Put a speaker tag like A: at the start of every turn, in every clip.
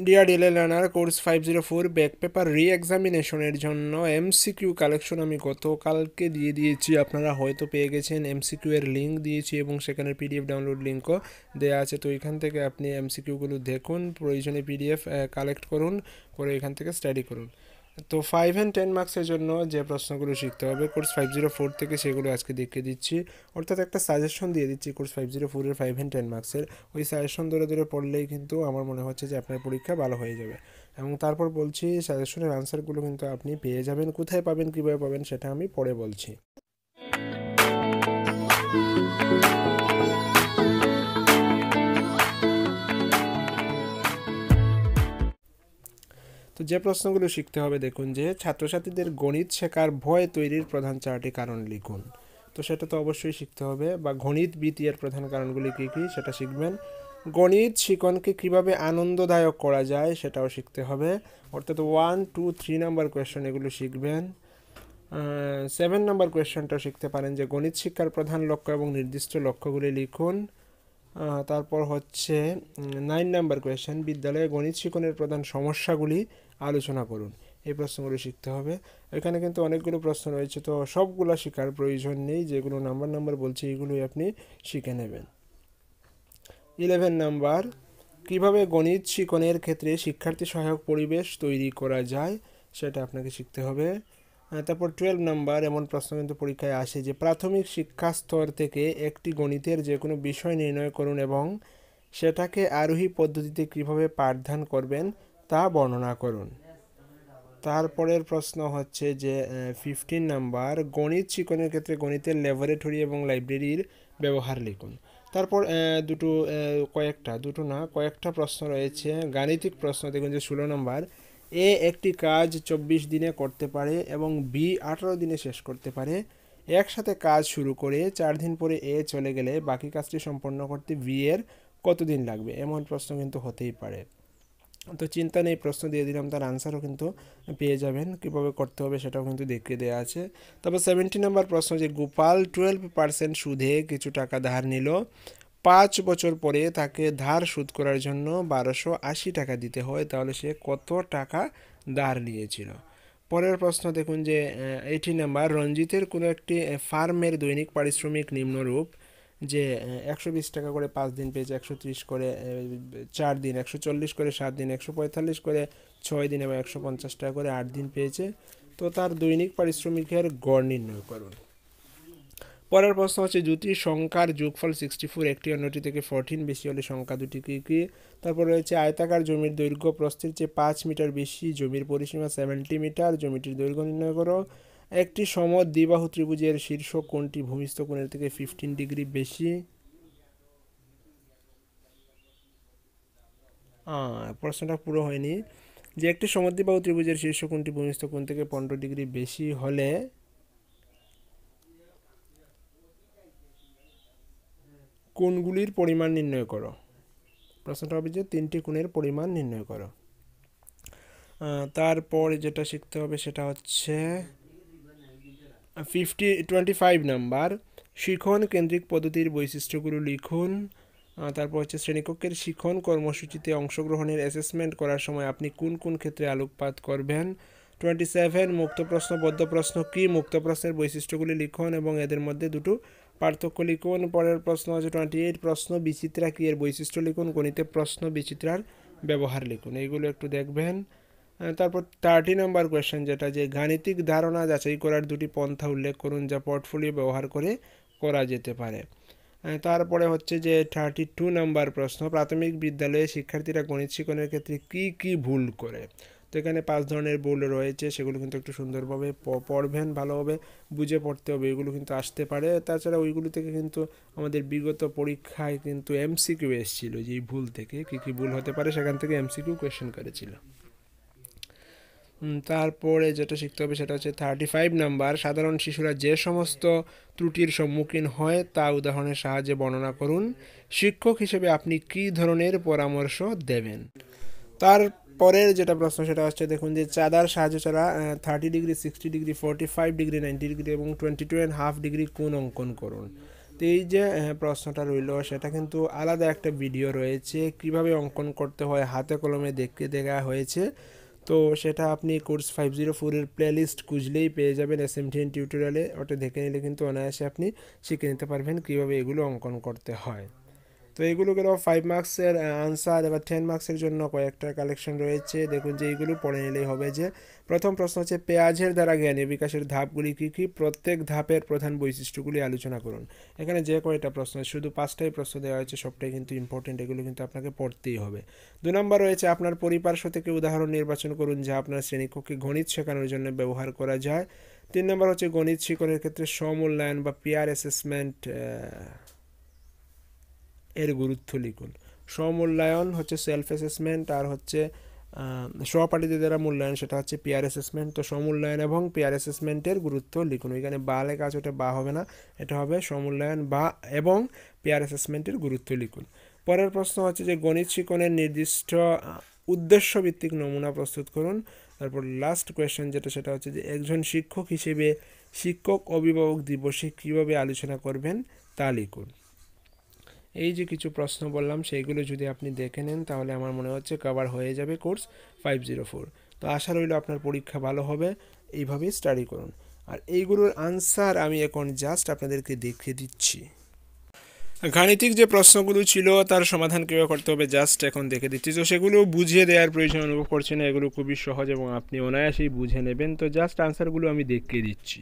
A: Deer DElEd learner course 504 back paper রি এক্সামিনেশনের জন্য এমসিকিউ কালেকশন আমি গতকালকে দিয়ে দিয়েছি। আপনারা হয়তো পেয়ে গেছেন। এমসিকিউ এর লিঙ্ক দিয়েছি এবং সেখানে পিডিএফ ডাউনলোড লিঙ্কও দেওয়া আছে। তো এখান থেকে আপনি এমসিকিউগুলো দেখুন, প্রয়োজনে পিডিএফ কালেক্ট করুন, করে এখান থেকে স্টাডি করুন। তো 5 অ্যান্ড 10 মার্কসের জন্য যে প্রশ্নগুলো শিখতে হবে কোর্স 504 থেকে, সেগুলো আজকে দেখিয়ে দিচ্ছি। অর্থাৎ একটা সাজেশন দিয়ে দিচ্ছি কোর্স 504-এর 5 অ্যান্ড 10 মার্কসের। ওই সাজেশন ধরে ধরে পড়লেই কিন্তু আমার মনে হচ্ছে যে আপনার পরীক্ষা ভালো হয়ে যাবে। এবং তারপর বলছি সাজেশনের আনসারগুলো কিন্তু আপনি পেয়ে যাবেন। কোথায় পাবেন, কীভাবে পাবেন, সেটা আমি পরে বলছি। তো যে প্রশ্নগুলো শিখতে হবে, দেখুন যে ছাত্রছাত্রীদের গণিত শেখার ভয় তৈরির প্রধান 4টি কারণ লিখুন। তো সেটা তো অবশ্যই শিখতে হবে। বা গণিত ভীতি এর প্রধান কারণগুলি কী কী সেটা শিখবেন। গণিত শিক্ষণকে কীভাবে আনন্দদায়ক করা যায় সেটাও শিখতে হবে। অর্থাৎ 1, 2, 3 নাম্বার কোয়েশ্চন এগুলো শিখবেন। 7 নাম্বার কোয়েশ্চনটাও শিখতে পারেন যে গণিত শিক্ষার প্রধান লক্ষ্য এবং নির্দিষ্ট লক্ষ্যগুলি লিখুন। তারপর হচ্ছে 9 নাম্বার কোয়েশ্চেন, বিদ্যালয়ে গণিত শিক্ষণের প্রধান সমস্যাগুলি আলোচনা করুন। এই প্রশ্নগুলো শিখতে হবে। এখানে কিন্তু অনেকগুলো প্রশ্ন রয়েছে, তো সবগুলো শেখার প্রয়োজন নেই। যেগুলো নাম্বার বলছি এগুলোই আপনি শিখে নেবেন। 11 নাম্বার, কিভাবে গণিত শিক্ষণের ক্ষেত্রে শিক্ষার্থী সহায়ক পরিবেশ তৈরি করা যায় সেটা আপনাকে শিখতে হবে। তারপর 12 নাম্বার, এমন প্রশ্ন কিন্তু পরীক্ষায় আসে যে প্রাথমিক শিক্ষা স্তর থেকে একটি গণিতের যে কোনো বিষয় নির্ণয় করুন এবং সেটাকে আরোহী পদ্ধতিতে কীভাবে পাঠদান করবেন তা বর্ণনা করুন। তারপরের প্রশ্ন হচ্ছে যে 15 নাম্বার, গণিত শিক্ষণের ক্ষেত্রে গণিতের ল্যাবরেটরি এবং লাইব্রেরির ব্যবহার লিখুন। তারপর কয়েকটা প্রশ্ন রয়েছে, গাণিতিক প্রশ্ন। দেখুন যে 16 নাম্বার, এ একটি কাজ 24 দিনে করতে পারে এবং বি 18 দিনে শেষ করতে পারে। একসাথে কাজ শুরু করে 4 দিন পরে এ চলে গেলে বাকি কাজটি সম্পন্ন করতে বি এর কতদিন লাগবে? এমন প্রশ্ন কিন্তু হতেই পারে। তো চিন্তা নেই, প্রশ্ন দিয়ে দিলাম, তার আনসারও কিন্তু পেয়ে যাবেন। কীভাবে করতে হবে সেটাও কিন্তু দেখিয়ে দেওয়া আছে। তারপর 70 নাম্বার প্রশ্ন, যে গোপাল 12% সুদে কিছু টাকা ধার নিল, 5 বছর পরে তাকে ধার শোধ করার জন্য 1280 টাকা দিতে হয়, তাহলে সে কত টাকা ধার নিয়েছিল? পরের প্রশ্ন দেখুন যে 80 নাম্বার, রঞ্জিতের কোনো একটি ফার্মের দৈনিক পারিশ্রমিক নিম্নরূপ, যে 120 টাকা করে 5 দিন পেয়েছে, 130 করে 4 দিন, 140 করে 7 দিন, 145 করে 6 দিন এবং 150 টাকা করে 8 দিন পেয়েছে। তো তার দৈনিক পারিশ্রমিকের গড় নির্ণয় করুন। পরের প্রশ্ন হচ্ছে দুটি সংখ্যার যোগফল 64 একটি অন্যটি থেকে 14 বেশি হলে সংখ্যা দুটি কী কী? তারপর রয়েছে আয়তাকার জমির দৈর্ঘ্য প্রস্থের চেয়ে 5 মিটার বেশি, জমির পরিসীমা 70 মিটার, জমিটির দৈর্ঘ্য নির্ণয় করো। একটি সমদ্বিবাহু ত্রিভুজের শীর্ষ কোণটি ভূমিস্থ কোণের থেকে 15 ডিগ্রি বেশি। প্রশ্নটা পুরো হয়নি। যে একটি সমদ্বিবাহু ত্রিভুজের শীর্ষ কোণটি ভূমিস্থ কোণ থেকে 15 ডিগ্রি বেশি হলে কোণগুলির পরিমাণ নির্ণয় করো। প্রশ্নটা হবে যে 3টি কোণের পরিমাণ নির্ণয় করো। তারপর যেটা শিখতে হবে সেটা হচ্ছে 25 নাম্বার, শিখন কেন্দ্রিক পদ্ধতির বৈশিষ্ট্যগুলো লিখুন। তারপর হচ্ছে শ্রেণীকক্ষের শিখন কর্মসূচিতে অংশগ্রহণের অ্যাসেসমেন্ট করার সময় আপনি কোন কোন ক্ষেত্রে আলোকপাত করবেন। 27, মুক্ত প্রশ্ন বদ্ধ প্রশ্ন কি? মুক্ত প্রশ্নের বৈশিষ্ট্যগুলি লিখুন এবং এদের মধ্যে দুটো পার্থক্য লিখুন। পরের প্রশ্ন হচ্ছে 28, প্রশ্ন বিচিত্রা কি এর বৈশিষ্ট্য লিখুন। গণিতে প্রশ্ন বিচিত্রার ব্যবহার লিখুন। এইগুলো একটু দেখবেন। তারপর 30 নম্বর কোয়েশ্চেন, যেটা যে গাণিতিক ধারণা যাচাই করার দুটি পন্থা উল্লেখ করুন যা পোর্টফোলিও ব্যবহার করে করা যেতে পারে। তারপরে হচ্ছে যে 32 নম্বর প্রশ্ন, প্রাথমিক বিদ্যালয়ে শিক্ষার্থীরা গণিত শিক্ষণের ক্ষেত্রে কি কি ভুল করে? তো এখানে 5 ধরনের ভুল রয়েছে, সেগুলো কিন্তু একটু সুন্দরভাবে পড়বেন, ভালোভাবে বুঝে পড়তে হবে। এগুলো কিন্তু আসতে পারে। তাছাড়া ওইগুলো থেকে কিন্তু আমাদের বিগত পরীক্ষায় কিন্তু এমসিকিউ এসেছিল, যে এই ভুল থেকে কি কি ভুল হতে পারে সেখান থেকে এমসিকিউ কোয়েশ্চেন করেছিল। তারপরে যেটা শিখতে হবে সেটা হচ্ছে 35 নাম্বার, সাধারণ শিশুরা যে সমস্ত ত্রুটির সম্মুখীন হয় তা উদাহরণের সাহায্যে বর্ণনা করুন। শিক্ষক হিসেবে আপনি কী ধরনের পরামর্শ দেবেন? তারপরের যেটা প্রশ্ন সেটা হচ্ছে দেখুন যে চাঁদার সাহায্য ছাড়া 30 ডিগ্রি, 60 ডিগ্রি, 45 ডিগ্রি, 90 ডিগ্রি এবং 22.5 ডিগ্রি কোণ অঙ্কন করুন। তো এই যে প্রশ্নটা রইল সেটা কিন্তু আলাদা একটা ভিডিও রয়েছে, কিভাবে অঙ্কন করতে হয় হাতে কলমে দেখতে দেওয়া হয়েছে। তো সেটা আপনি কোর্স 504-এর প্লেলিস্ট খুঁজলেই পেয়ে যাবেন SMDN টিউটোরিয়ালে, ওটা দেখে নিলে কিন্তু অনায়াসে আপনি শিখে নিতে পারবেন কীভাবে এগুলো অঙ্কন করতে হয়। তো এইগুলো গেল 5 মার্কসের আনসার। এবার 10 মার্কসের জন্য কয়েকটা কালেকশন রয়েছে, দেখুন যে এইগুলো পড়ে নিলেই হবে। যে প্রথম প্রশ্ন হচ্ছে পেঁয়াজের দ্বারা জ্ঞানী বিকাশের ধাপগুলি কী কী, প্রত্যেক ধাপের প্রধান বৈশিষ্ট্যগুলি আলোচনা করুন। এখানে যে কয়টা প্রশ্ন, শুধু 5টাই প্রশ্ন দেওয়া হয়েছে, সবটাই কিন্তু ইম্পর্টেন্ট, এগুলো কিন্তু আপনাকে পড়তেই হবে। 2 নম্বর রয়েছে আপনার পরিপার্শ্ব থেকে উদাহরণ নির্বাচন করুন যা আপনার শ্রেণীকক্ষে গণিত শেখানোর জন্য ব্যবহার করা যায়। 3 নম্বর হচ্ছে গণিত শিক্ষণের ক্ষেত্রে স্বমূল্যায়ন বা পিয়ার অ্যাসেসমেন্ট এর গুরুত্ব লিখুন। স্বমূল্যায়ন হচ্ছে সেলফ অ্যাসেসমেন্ট, আর হচ্ছে সহপাঠীদের দ্বারা মূল্যায়ন সেটা হচ্ছে পিয়ার অ্যাসেসমেন্ট। তো স্বমূল্যায়ন এবং পিয়ার অ্যাসেসমেন্টের গুরুত্ব লিখুন। এখানে বা লেখা আছে, ওটা বা হবে না, এটা হবে স্বমূল্যায়ন বা এবং পিয়ার অ্যাসেসমেন্টের গুরুত্ব লিখুন। পরের প্রশ্ন হচ্ছে যে গণিত শিক্ষণের নির্দিষ্ট উদ্দেশ্যভিত্তিক নমুনা প্রস্তুত করুন। তারপর লাস্ট কোয়েশ্চেন যেটা, সেটা হচ্ছে যে একজন শিক্ষক হিসেবে শিক্ষক অভিভাবক দিবসে কীভাবে আলোচনা করবেন তা লিখুন। এই যে কিছু প্রশ্ন বললাম সেইগুলো যদি আপনি দেখে নেন তাহলে আমার মনে হচ্ছে কভার হয়ে যাবে কোর্স 504। তো আশা রইল আপনার পরীক্ষা ভালো হবে, এইভাবেই স্টাডি করুন। আর এইগুলোর আনসার আমি এখন জাস্ট আপনাদেরকে দেখিয়ে দিচ্ছি। গাণিতিক যে প্রশ্নগুলো ছিল তার সমাধান কীভাবে করতে হবে জাস্ট এখন দেখে দিচ্ছি। তো সেগুলো বুঝিয়ে দেওয়ার প্রয়োজন অনুভব করছি না, এগুলো খুবই সহজ এবং আপনি অনায়াসেই বুঝে নেবেন। তো জাস্ট আনসারগুলো আমি দেখিয়ে দিচ্ছি।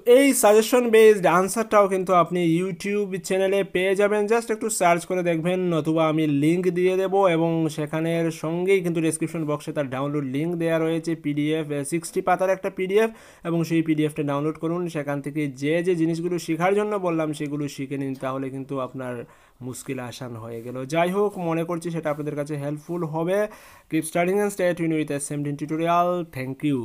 A: এই সাজেশন বেসড আনসারটাও কিন্তু আপনি ইউটিউব চ্যানেলে পেয়ে যাবেন, জাস্ট একটু সার্চ করে দেখবেন, নতুবা আমি লিঙ্ক দিয়ে দেবো এবং সেখানের সঙ্গেই কিন্তু ডেসক্রিপশন বক্সে তার ডাউনলোড লিঙ্ক দেওয়া রয়েছে, পিডিএফ 60 পাতার একটা পিডিএফ, এবং সেই পিডিএফটা ডাউনলোড করুন। সেখান থেকে যে যে জিনিসগুলো শেখার জন্য বললাম সেগুলো শিখে নিন, তাহলে কিন্তু আপনার মুশকিল আসান হয়ে গেল। যাই হোক, মনে করছি সেটা আপনাদের কাছে হেল্পফুল হবে। Keep studying and stay tuned with SMDN tutorial. Thank you.